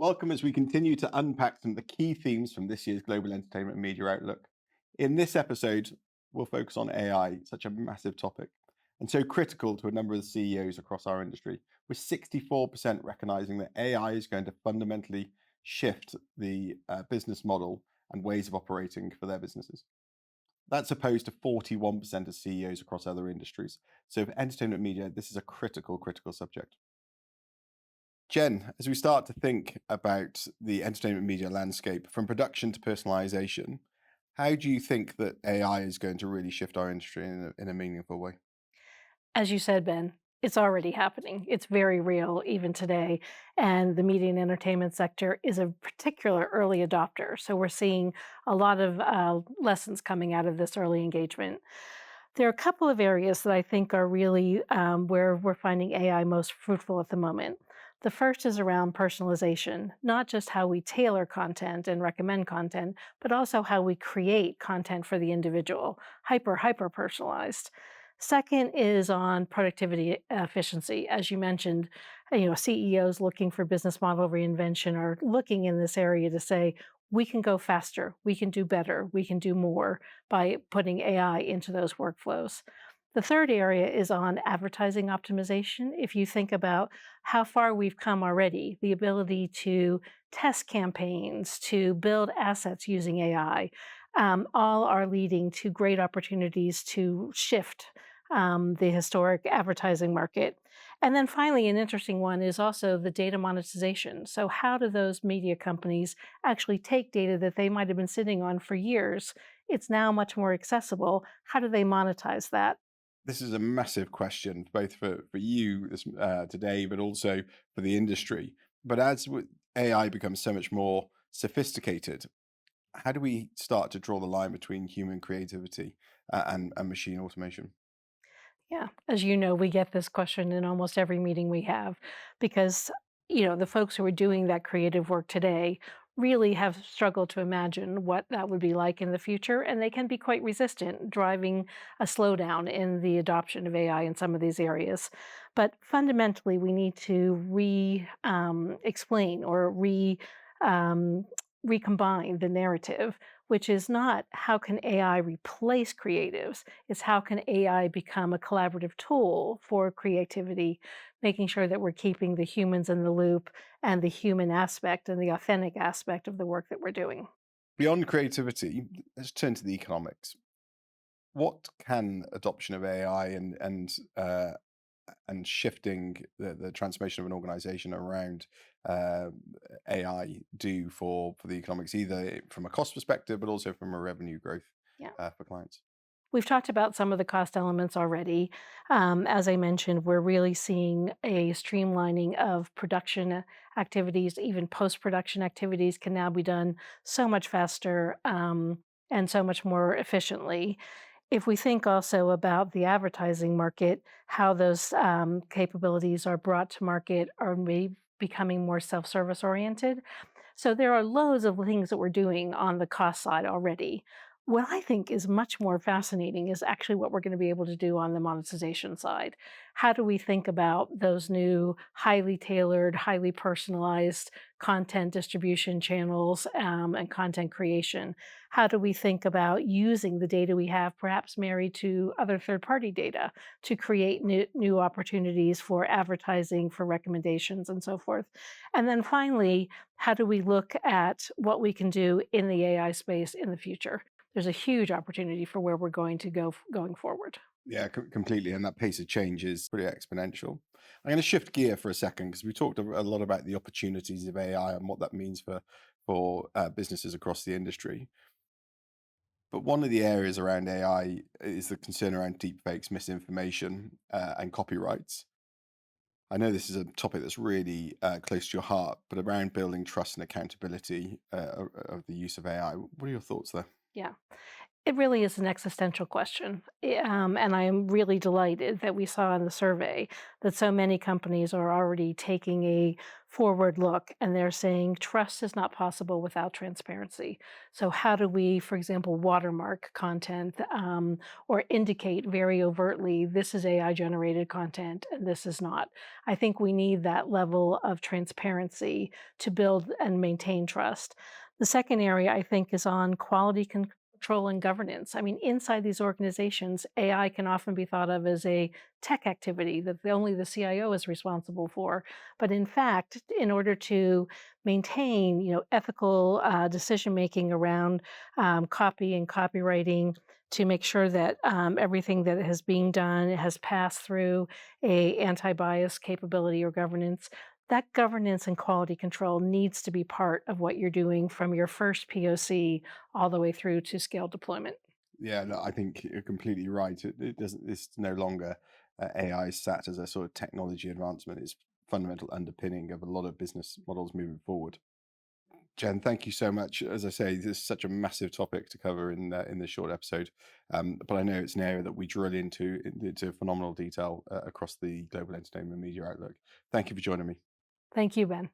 Welcome as we continue to unpack some of the key themes from this year's Global Entertainment and Media Outlook. In this episode, we'll focus on AI, such a massive topic and so critical to a number of the CEOs across our industry, with 64% recognizing that AI is going to fundamentally shift the business model and ways of operating for their businesses. That's opposed to 41% of CEOs across other industries. So for entertainment media, this is a critical subject. Jen, as we start to think about the entertainment media landscape from production to personalization, how do you think that AI is going to really shift our industry in a meaningful way? As you said, Ben, it's already happening. It's very real even today. And the media and entertainment sector is a particular early adopter. So we're seeing a lot of lessons coming out of this early engagement. There are a couple of areas that I think are really where we're finding AI most fruitful at the moment. The first is around personalization, not just how we tailor content and recommend content, but also how we create content for the individual, hyper personalized. Second is on productivity efficiency. As you mentioned, CEOs looking for business model reinvention are looking in this area to say, we can go faster, we can do better, we can do more by putting AI into those workflows. The third area is on advertising optimization. If you think about how far we've come already, the ability to test campaigns, to build assets using AI, all are leading to great opportunities to shift the historic advertising market. And then finally, an interesting one is also the data monetization. So, how do those media companies actually take data that they might have been sitting on for years? It's now much more accessible. How do they monetize that? This is a massive question, both for you today, but also for the industry. But AI becomes so much more sophisticated, how do we start to draw the line between human creativity and machine automation? Yeah, as you know, we get this question in almost every meeting we have because, the folks who are doing that creative work today really have struggled to imagine what that would be like in the future. And they can be quite resistant, driving a slowdown in the adoption of AI in some of these areas. But fundamentally, we need to explain or um, recombine the narrative, which is not how can AI replace creatives, it's how can AI become a collaborative tool for creativity, making sure that we're keeping the humans in the loop and the human aspect and the authentic aspect of the work that we're doing. Beyond creativity, let's turn to the economics. What can adoption of AI and shifting the transformation of an organization around uh, AI do for the economics, either from a cost perspective, but also from a revenue growth Yeah. for clients? We've talked about some of the cost elements already. As I mentioned, we're really seeing a streamlining of production activities, even post production activities can now be done so much faster and so much more efficiently. If we think also about the advertising market, how those capabilities are brought to market are maybe becoming more self service oriented. So there are loads of things that we're doing on the cost side already. What I think is much more fascinating is actually what we're going to be able to do on the monetization side. How do we think about those new, highly tailored, highly personalized content distribution channels and content creation? How do we think about using the data we have, perhaps married to other third party data, to create new opportunities for advertising, for recommendations, and so forth? And then finally, how do we look at what we can do in the AI space in the future? There's a huge opportunity for where we're going to go going forward. Yeah, completely. And that pace of change is pretty exponential. I'm going to shift gear for a second because we talked a lot about the opportunities of AI and what that means for businesses across the industry. But one of the areas around AI is the concern around deepfakes, misinformation, and copyrights. I know this is a topic that's really close to your heart, but around building trust and accountability of the use of AI. What are your thoughts there? Yeah. It really is an existential question. And I am really delighted that we saw in the survey that so many companies are already taking a forward look and they're saying trust is not possible without transparency. So, how do we, for example, watermark content or indicate very overtly this is AI generated content and this is not? I think we need that level of transparency to build and maintain trust. The second area I think is on quality control and governance. I mean, inside these organizations, AI can often be thought of as a tech activity that only the CIO is responsible for. But in fact, in order to maintain, ethical decision making around copy and copywriting, to make sure that everything that is being done has passed through a anti-bias capability or governance, that governance and quality control needs to be part of what you're doing from your first POC all the way through to scale deployment. Yeah, no, I think you're completely right. It doesn't. It's no longer AI sat as a sort of technology advancement. It's fundamental underpinning of a lot of business models moving forward. Jen, thank you so much. As I say, this is such a massive topic to cover in this short episode, but I know it's an area that we drill into phenomenal detail across the global entertainment media outlook. Thank you for joining me. Thank you, Ben.